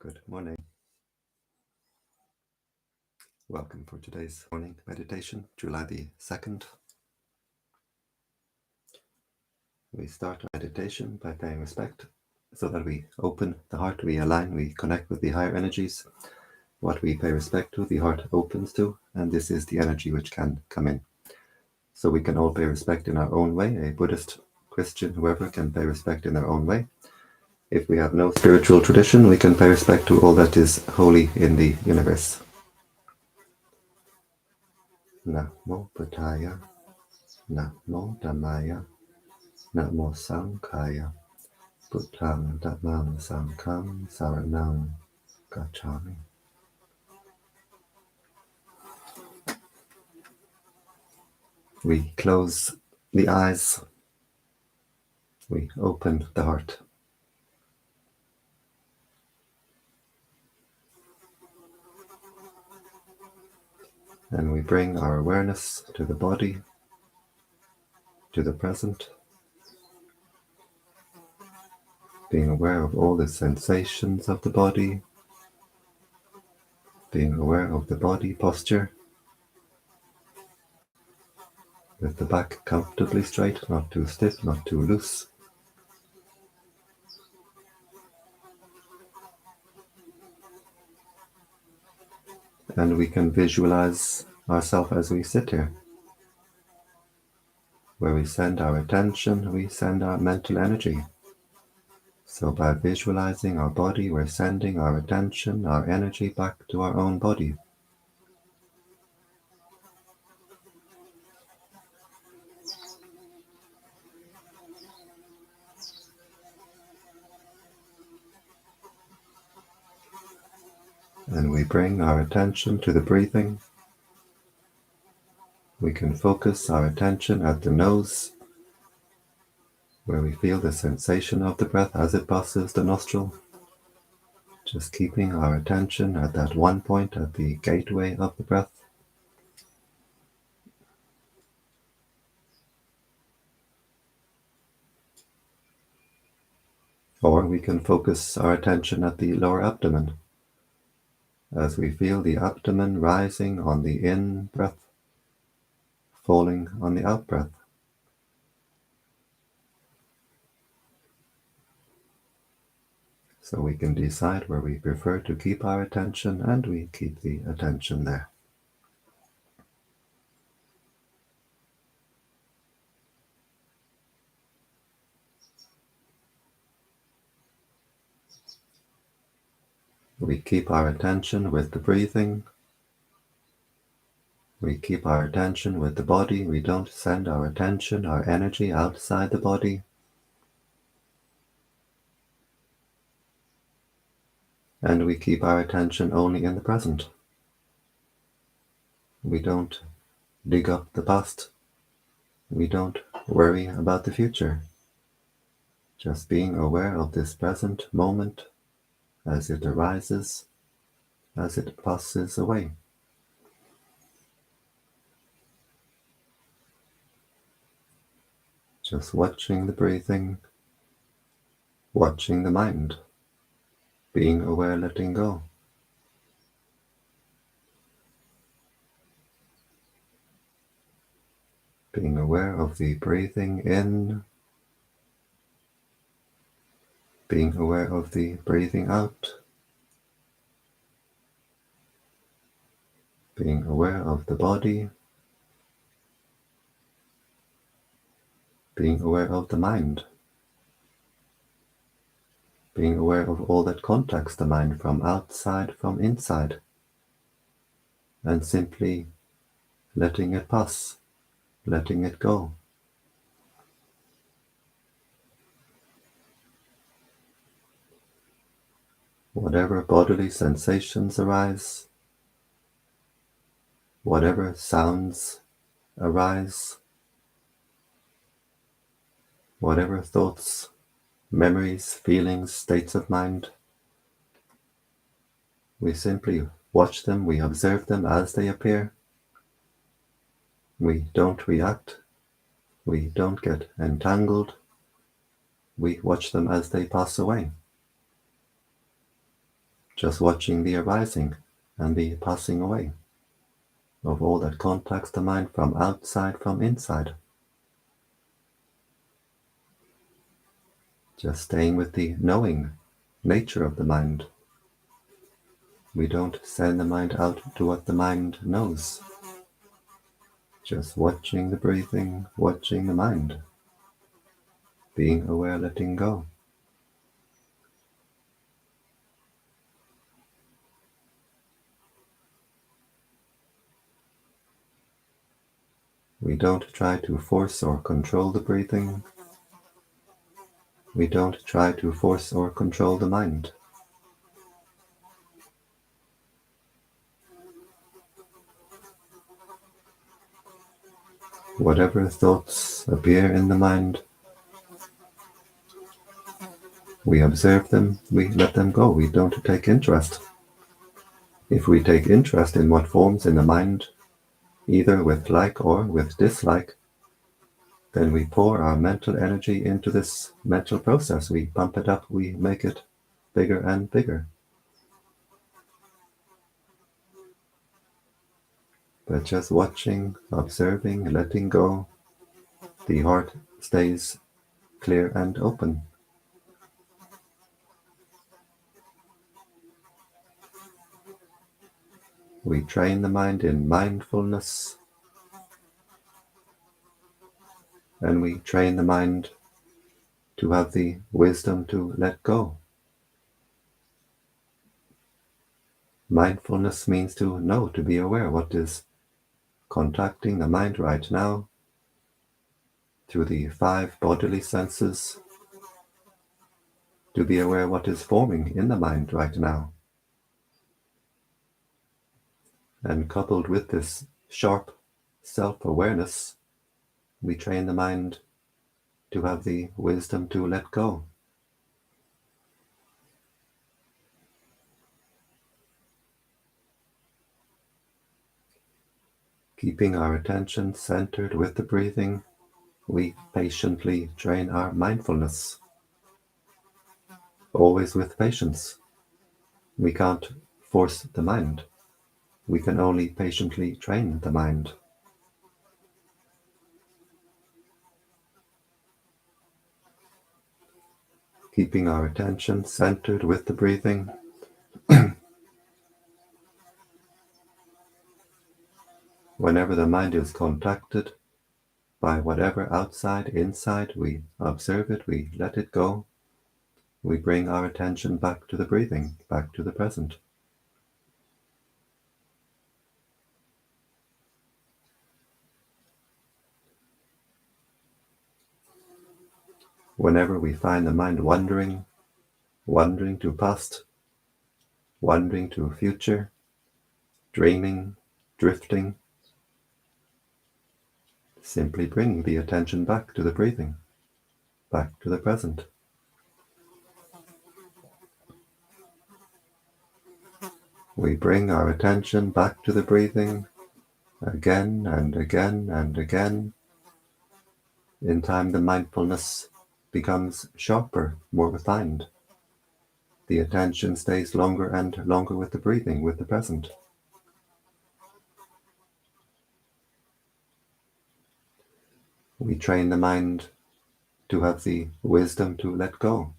Good morning. Welcome for today's morning meditation, July the 2nd. We start our meditation by paying respect so that we open the heart, we align, we connect with the higher energies. What we pay respect to, the heart opens to, and this is the energy which can come in. So we can all pay respect in our own way. A Buddhist, Christian, whoever can pay respect in their own way. If we have no spiritual tradition, we can pay respect to all that is holy in the universe. Namo Buddhaya, Namo Dhammaya, Namo Sanghaya, Buddhang Dhammang Sanghang Saranang Gacchami. We close the eyes, we open the heart. And we bring our awareness to the body, to the present, being aware of all the sensations of the body, being aware of the body posture, with the back comfortably straight, not too stiff, not too loose. And we can visualize ourselves as we sit here. Where we send our attention, we send our mental energy. So by visualizing our body, we're sending our attention, our energy back to our own body. And we bring our attention to the breathing. We can focus our attention at the nose, where we feel the sensation of the breath as it passes the nostril. Just keeping our attention at that one point, at the gateway of the breath. Or we can focus our attention at the lower abdomen, as we feel the abdomen rising on the in-breath, falling on the out-breath. So we can decide where we prefer to keep our attention, and we keep the attention there. We keep our attention with the breathing. We keep our attention with the body. We don't send our attention, our energy outside the body. And we keep our attention only in the present. We don't dig up the past. We don't worry about the future. Just being aware of this present moment as it arises, as it passes away. Just watching the breathing, watching the mind, being aware, letting go. Being aware of the breathing in, being aware of the breathing out, being aware of the body, being aware of the mind, being aware of all that contacts the mind from outside, from inside, and simply letting it pass, letting it go. Whatever bodily sensations arise, whatever sounds arise, whatever thoughts, memories, feelings, states of mind, we simply watch them, we observe them as they appear. We don't react, we don't get entangled, we watch them as they pass away. just watching the arising and the passing away of all that contacts the mind from outside, from inside. Just staying with the knowing nature of the mind. We don't send the mind out to what the mind knows. Just watching the breathing, watching the mind. Being aware, letting go. We don't try to force or control the breathing. We don't try to force or control the mind. Whatever thoughts appear in the mind, we observe them, we let them go, we don't take interest. If we take interest in what forms in the mind, either with like or with dislike, then we pour our mental energy into this mental process. We pump it up, we make it bigger and bigger. But just watching, observing, letting go, the heart stays clear and open. We train the mind in mindfulness, and we train the mind to have the wisdom to let go. Mindfulness means to know, to be aware what is contacting the mind right now through the 5 bodily senses, to be aware what is forming in the mind right now. And coupled with this sharp self-awareness, we train the mind to have the wisdom to let go. Keeping our attention centered with the breathing, we patiently train our mindfulness. Always with patience. We can't force the mind. We can only patiently train the mind. Keeping our attention centered with the breathing. Whenever the mind is contacted by whatever outside, inside, we observe it, we let it go. We bring our attention back to the breathing, back to the present. Whenever we find the mind wandering to past, wandering to future, dreaming, drifting, simply bringing the attention back to the breathing, back to the present. We bring our attention back to the breathing again and again and again. In time, the mindfulness becomes sharper, more refined. The attention stays longer and longer with the breathing, with the present. We train the mind to have the wisdom to let go.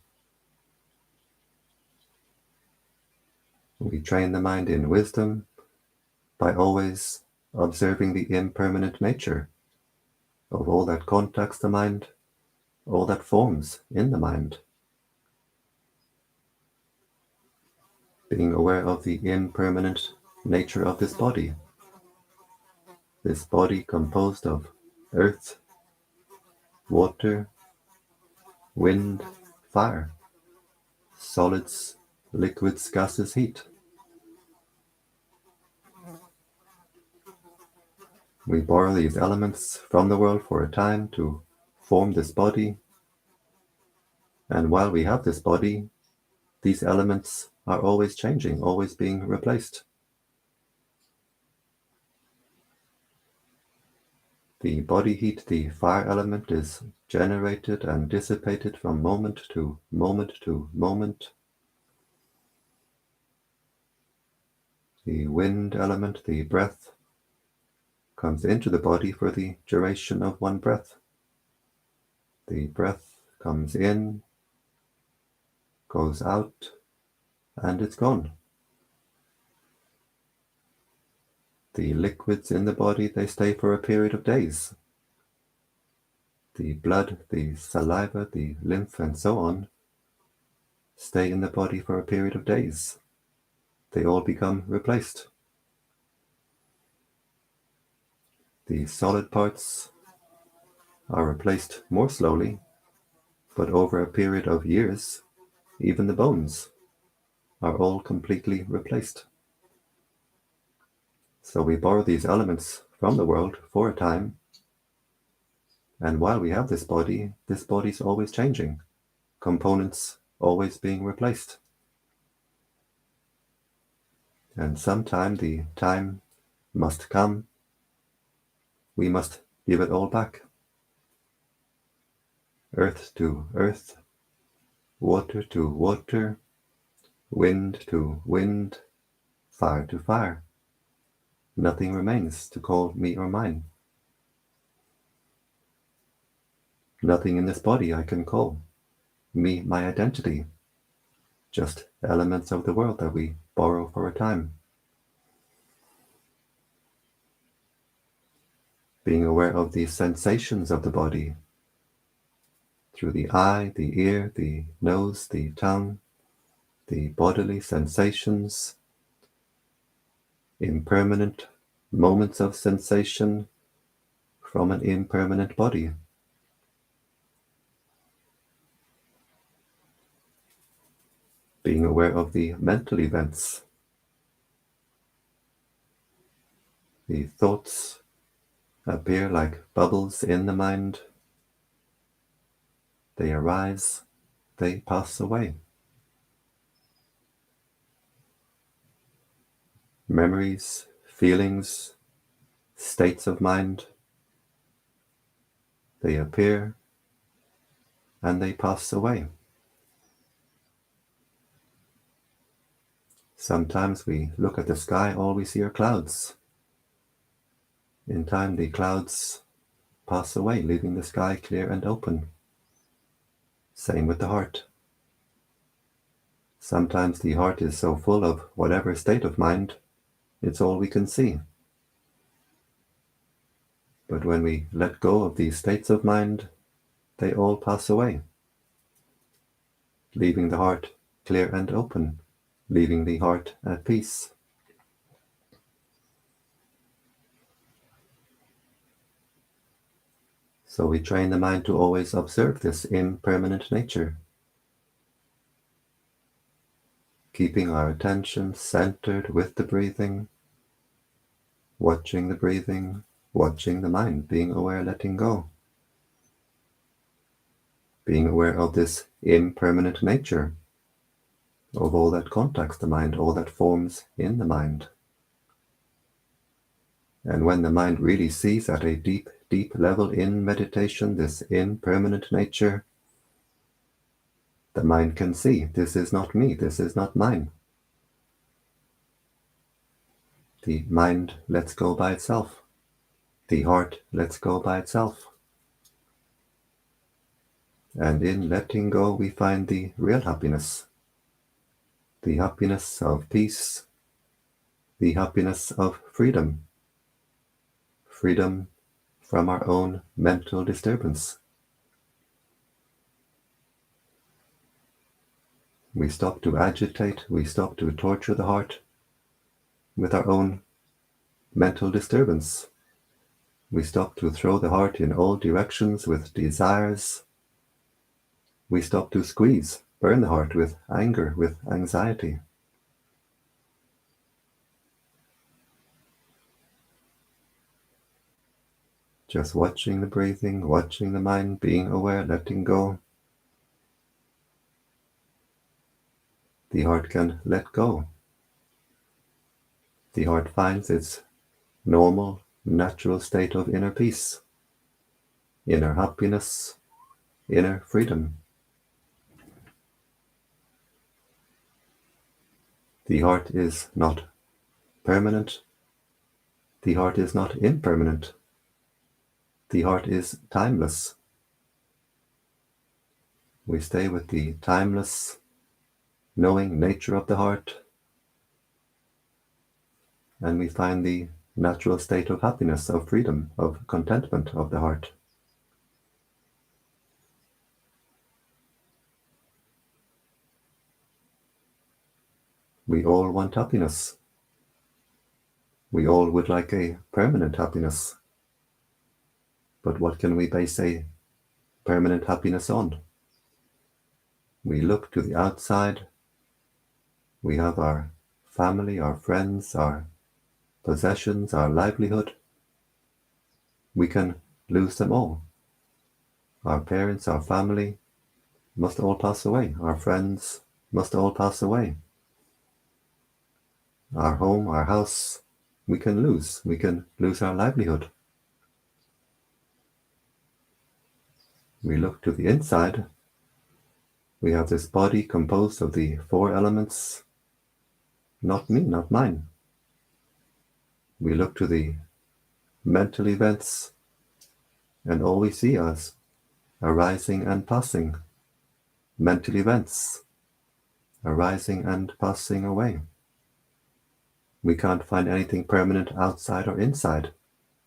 We train the mind in wisdom by always observing the impermanent nature of all that contacts the mind, all that forms in the mind. Being aware of the impermanent nature of this body composed of earth, water, wind, fire, solids, liquids, gases, heat. We borrow these elements from the world for a time to form this body, and while we have this body, these elements are always changing, always being replaced. The body heat, the fire element, is generated and dissipated from moment to moment to moment. The wind element, the breath, comes into the body for the duration of one breath. The breath comes in, goes out, and it's gone. The liquids in the body, they stay for a period of days. The blood, the saliva, the lymph, and so on stay in the body for a period of days. They all become replaced. The solid parts are replaced more slowly, but over a period of years, even the bones are all completely replaced. So we borrow these elements from the world for a time, and while we have this body's always changing, components always being replaced. And sometime the time must come, we must give it all back. Earth to earth, water to water, wind to wind, fire to fire. Nothing remains to call me or mine. Nothing in this body I can call me, my identity. Just elements of the world that we borrow for a time. Being aware of the sensations of the body through the eye, the ear, the nose, the tongue, the bodily sensations, impermanent moments of sensation from an impermanent body. Being aware of the mental events, the thoughts appear like bubbles in the mind. They arise, they pass away. Memories, feelings, states of mind, they appear and they pass away. Sometimes we look at the sky, all we see are clouds. In time, the clouds pass away, leaving the sky clear and open. Same with the heart. Sometimes the heart is so full of whatever state of mind, it's all we can see. But when we let go of these states of mind, they all pass away, leaving the heart clear and open, leaving the heart at peace. So we train the mind to always observe this impermanent nature, keeping our attention centered with the breathing, watching the breathing, watching the mind, being aware, letting go. Being aware of this impermanent nature, of all that contacts the mind, all that forms in the mind. And when the mind really sees at a deep, deep level in meditation this impermanent nature, the mind can see, this is not me, this is not mine. The mind lets go by itself. The heart lets go by itself. And in letting go, we find the real happiness. The happiness of peace. The happiness of freedom. Freedom from our own mental disturbance. We stop to agitate, we stop to torture the heart with our own mental disturbance. We stop to throw the heart in all directions with desires. We stop to squeeze, burn the heart with anger, with anxiety. Just watching the breathing, watching the mind, being aware, letting go. The heart can let go. The heart finds its normal, natural state of inner peace, inner happiness, inner freedom. The heart is not permanent. The heart is not impermanent. The heart is timeless. We stay with the timeless, knowing nature of the heart, and we find the natural state of happiness, of freedom, of contentment of the heart. We all want happiness. We all would like a permanent happiness. But what can we base a permanent happiness on? We look to the outside. We have our family, our friends, our possessions, our livelihood. We can lose them all. Our parents, our family must all pass away. Our friends must all pass away. Our home, our house, we can lose. We can lose our livelihood. We look to the inside. We have this body composed of the 4 elements. Not me, not mine. We look to the mental events, and all we see as arising and passing. Mental events, arising and passing away. We can't find anything permanent outside or inside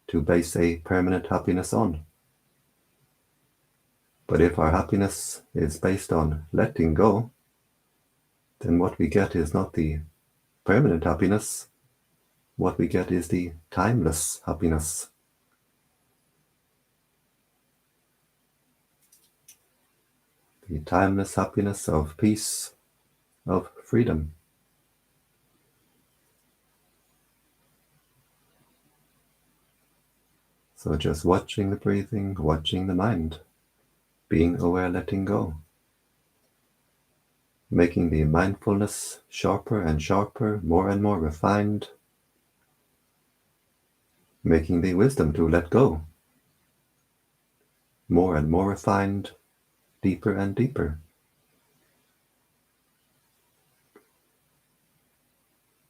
to base a permanent happiness on. But if our happiness is based on letting go, then what we get is not the permanent happiness. What we get is the timeless happiness. The timeless happiness of peace, of freedom. So just watching the breathing, watching the mind, being aware, letting go. Making the mindfulness sharper and sharper, more and more refined. Making the wisdom to let go more and more refined, deeper and deeper.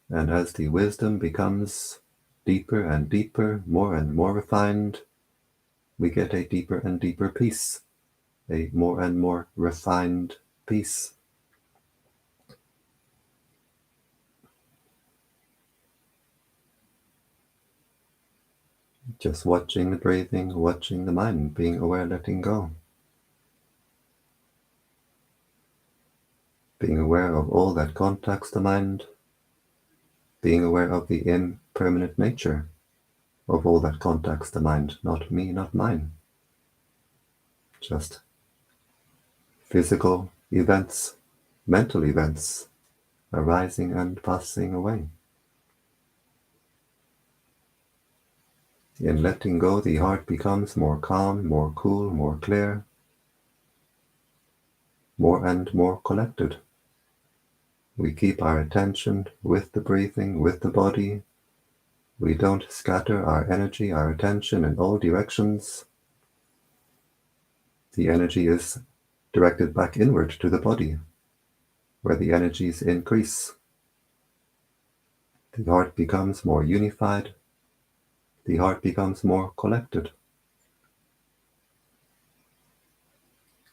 And as the wisdom becomes deeper and deeper, more and more refined, we get a deeper and deeper peace, a more and more refined peace. Just watching the breathing, watching the mind, being aware, letting go. Being aware of all that contacts the mind, being aware of the impermanent nature of all that contacts the mind, not me, not mine. Just physical events, mental events, arising and passing away. In letting go, the heart becomes more calm, more cool, more clear, more and more collected. We keep our attention with the breathing, with the body. We don't scatter our energy, our attention in all directions. The energy is directed back inward to the body, where the energies increase. The heart becomes more unified. The heart becomes more collected.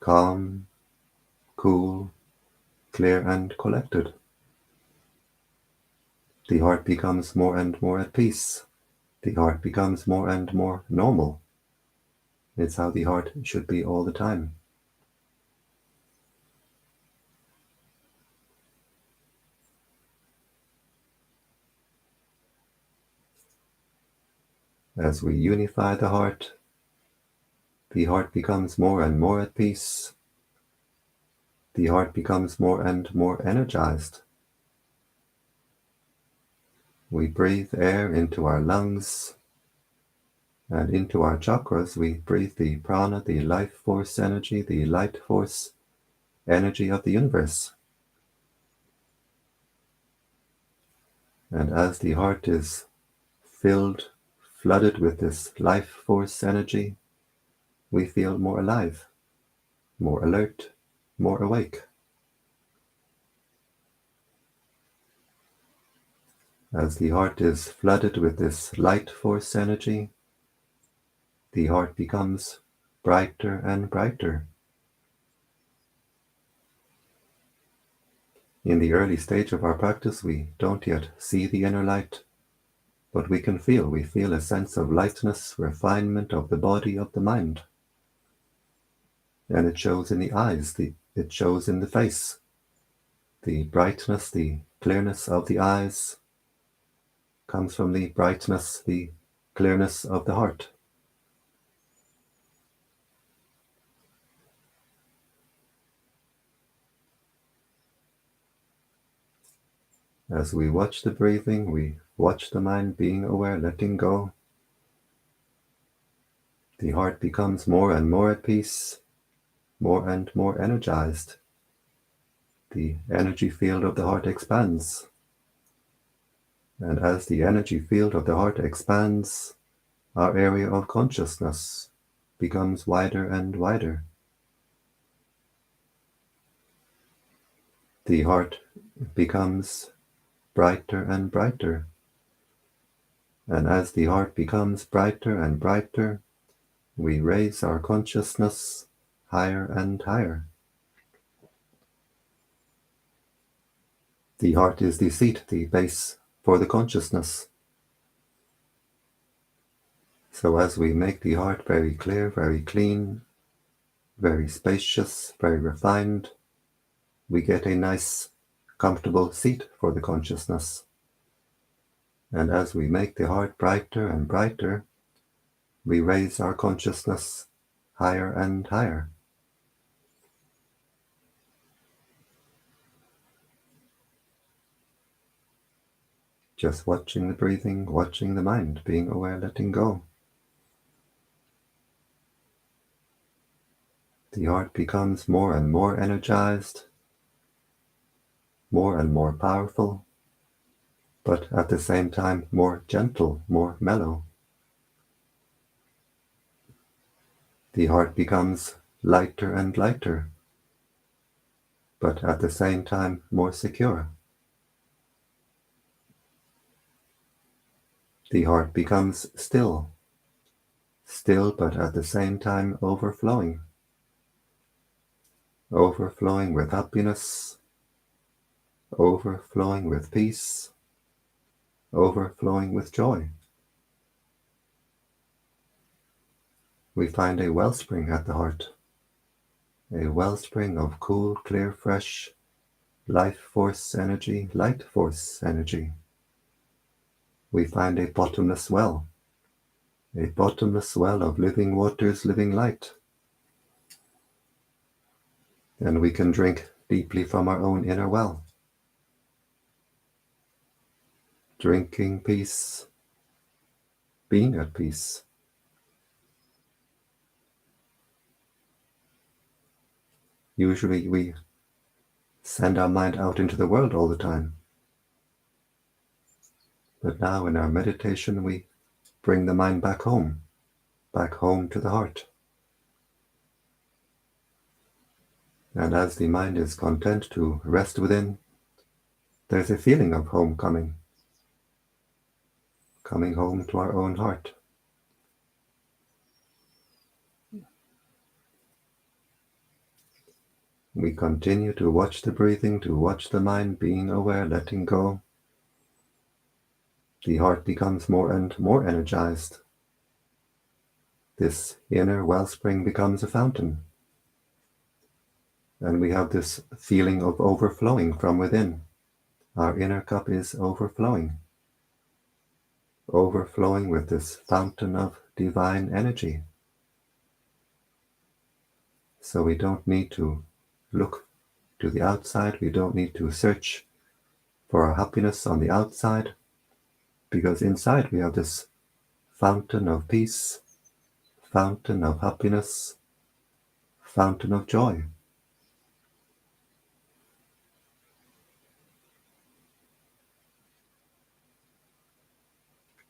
Calm, cool, clear and collected. The heart becomes more and more at peace. The heart becomes more and more normal. It's how the heart should be all the time. As we unify the heart becomes more and more at peace. The heart becomes more and more energized. We breathe air into our lungs and into our chakras. We breathe the prana, the life force energy, the light force energy of the universe. And as the heart is filled, flooded with this life force energy, we feel more alive, more alert, more awake. As the heart is flooded with this light force energy, the heart becomes brighter and brighter. In the early stage of our practice, we don't yet see the inner light, but we feel a sense of lightness, refinement of the body, of the mind. And it shows in the eyes, it shows in the face. The brightness, the clearness of the eyes comes from the brightness, the clearness of the heart. As we watch the breathing, we watch the mind being aware, letting go. The heart becomes more and more at peace, more and more energized. The energy field of the heart expands. And as the energy field of the heart expands, our area of consciousness becomes wider and wider. The heart becomes brighter and brighter. And as the heart becomes brighter and brighter, we raise our consciousness higher and higher. The heart is the seat, the base for the consciousness. So as we make the heart very clear, very clean, very spacious, very refined, we get a nice, comfortable seat for the consciousness. And as we make the heart brighter and brighter, we raise our consciousness higher and higher. Just watching the breathing, watching the mind, being aware, letting go. The heart becomes more and more energized, more and more powerful, but at the same time more gentle, more mellow. The heart becomes lighter and lighter, but at the same time more secure. The heart becomes still, but at the same time overflowing with happiness, overflowing with peace, overflowing with joy. We find a wellspring at the heart, a wellspring of cool, clear, fresh, life force energy, light force energy. We find a bottomless well of living waters, living light. And we can drink deeply from our own inner well, drinking peace, being at peace. Usually we send our mind out into the world all the time. But now in our meditation we bring the mind back home to the heart. And as the mind is content to rest within, there's a feeling of home coming home to our own heart. We continue to watch the breathing, to watch the mind being aware, letting go. The heart becomes more and more energized. This inner wellspring becomes a fountain. And we have this feeling of overflowing from within. Our inner cup is overflowing with this fountain of divine energy. So we don't need to look to the outside, we don't need to search for our happiness on the outside, because inside we have this fountain of peace, fountain of happiness, fountain of joy.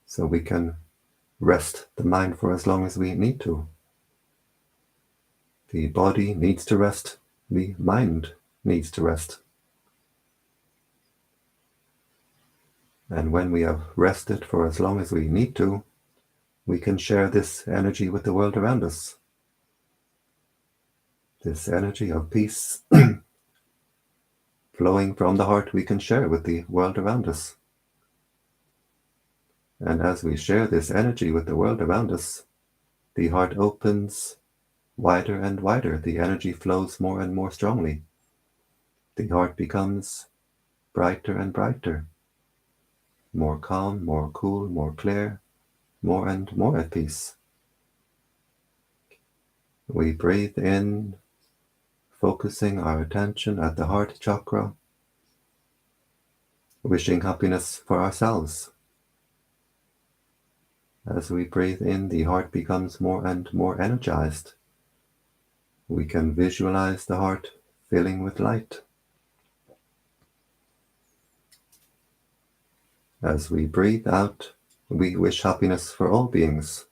So we can rest the mind for as long as we need to. The body needs to rest, the mind needs to rest. And when we have rested for as long as we need to, we can share this energy with the world around us. This energy of peace flowing from the heart we can share with the world around us. And as we share this energy with the world around us, the heart opens wider and wider. The energy flows more and more strongly. The heart becomes brighter and brighter, more calm, more cool, more clear, more and more at peace. We breathe in, focusing our attention at the heart chakra, wishing happiness for ourselves. As we breathe in, the heart becomes more and more energized. We can visualize the heart filling with light. As we breathe out, we wish happiness for all beings.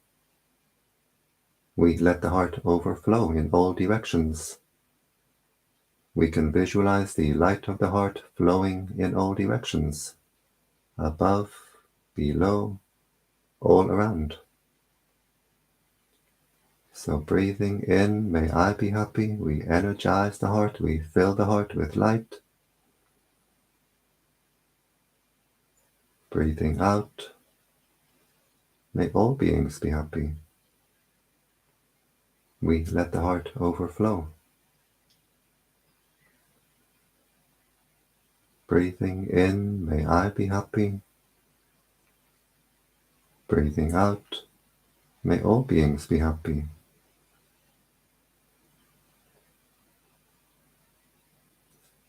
We let the heart overflow in all directions. We can visualize the light of the heart flowing in all directions, above, below, all around. So breathing in, may I be happy, we energize the heart, we fill the heart with light. Breathing out, may all beings be happy. We let the heart overflow. Breathing in, may I be happy. Breathing out, may all beings be happy.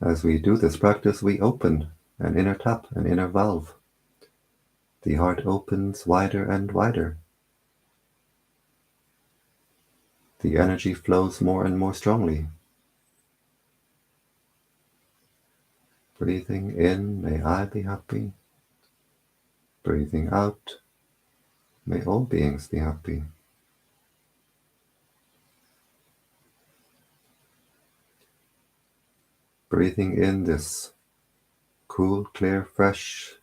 As we do this practice, we open an inner tap, an inner valve. The heart opens wider and wider. The energy flows more and more strongly. Breathing in, may I be happy. Breathing out, may all beings be happy. Breathing in this cool, clear, fresh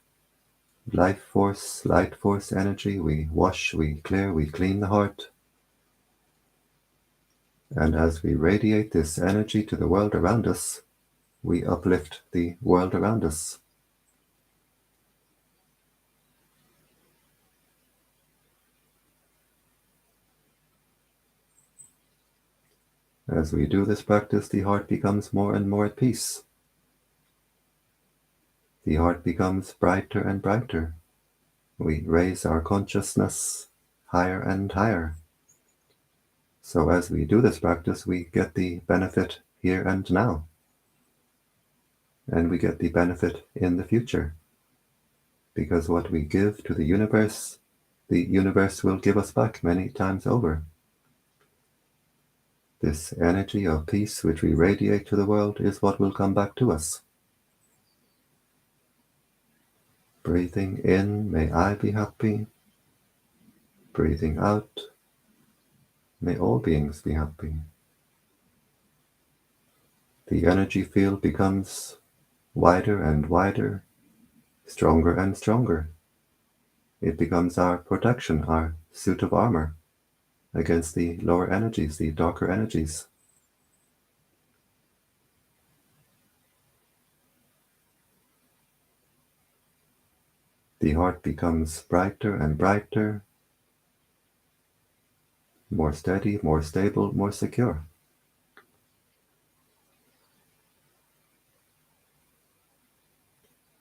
life force, light force energy, we wash, we clear, we clean the heart. And as we radiate this energy to the world around us, we uplift the world around us. As we do this practice, the heart becomes more and more at peace. The heart becomes brighter and brighter. We raise our consciousness higher and higher. So as we do this practice, we get the benefit here and now. And we get the benefit in the future. Because what we give to the universe will give us back many times over. This energy of peace which we radiate to the world is what will come back to us. Breathing in, may I be happy. Breathing out, may all beings be happy. The energy field becomes wider and wider, stronger and stronger. It becomes our protection, our suit of armor against the lower energies, the darker energies. The heart becomes brighter and brighter, more steady, more stable, more secure.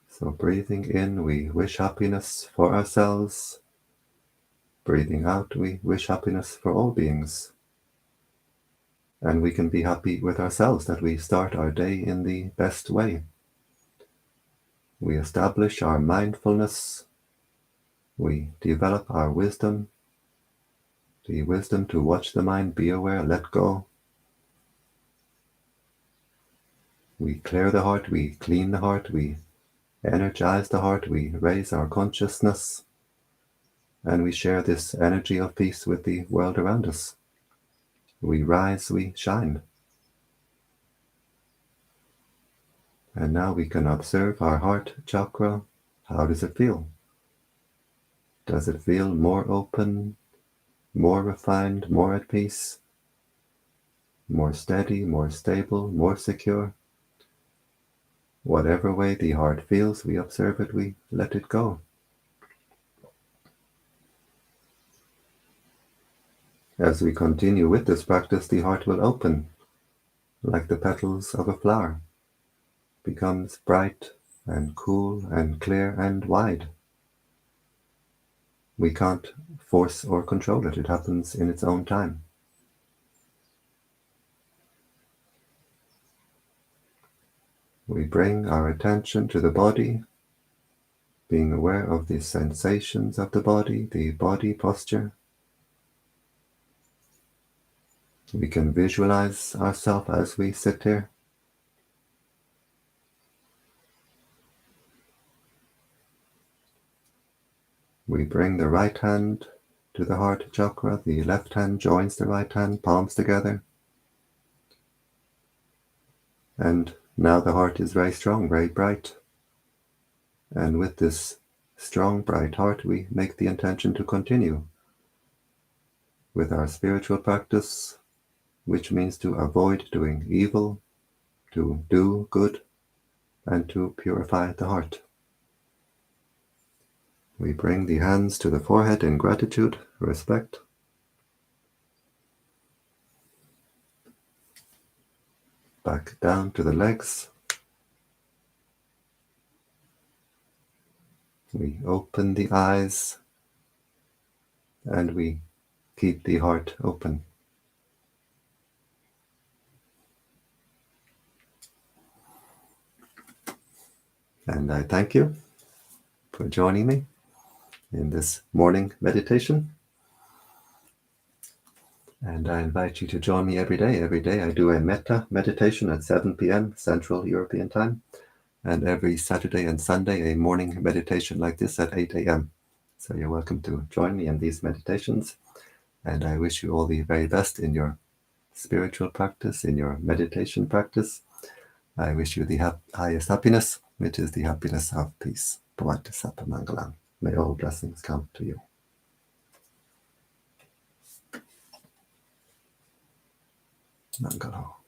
So breathing in, we wish happiness for ourselves. Breathing out, we wish happiness for all beings. And we can be happy with ourselves that we start our day in the best way. We establish our mindfulness. We develop our wisdom, the wisdom to watch the mind, be aware, let go. We clear the heart, we clean the heart, we energize the heart, we raise our consciousness, and we share this energy of peace with the world around us. We rise, we shine. And now we can observe our heart chakra, How does it feel? Does it feel more open, more refined, more at peace, more steady, more stable, more secure? Whatever way the heart feels, we observe it, we let it go. As we continue with this practice, the heart will open like the petals of a flower, becomes bright and cool and clear and wide. We can't force or control it. It happens in its own time. We bring our attention to the body, being aware of the sensations of the body posture. We can visualize ourselves as we sit here. We bring the right hand to the heart chakra, the left hand joins the right hand, palms together. And now the heart is very strong, very bright. And with this strong, bright heart, we make the intention to continue with our spiritual practice, which means to avoid doing evil, to do good, and to purify the heart. We bring the hands to the forehead in gratitude, respect. Back down to the legs. We open the eyes and we keep the heart open. And I thank you for joining me in this morning meditation. And I invite you to join me every day. Every day I do a metta meditation at 7 p.m. Central European Time. And every Saturday and Sunday a morning meditation like this at 8 a.m. So you're welcome to join me in these meditations. And I wish you all the very best in your spiritual practice, in your meditation practice. I wish you the highest happiness, which is the happiness of peace. Bhavati Sapa Mangalam. May all blessings come to you. Mangalo.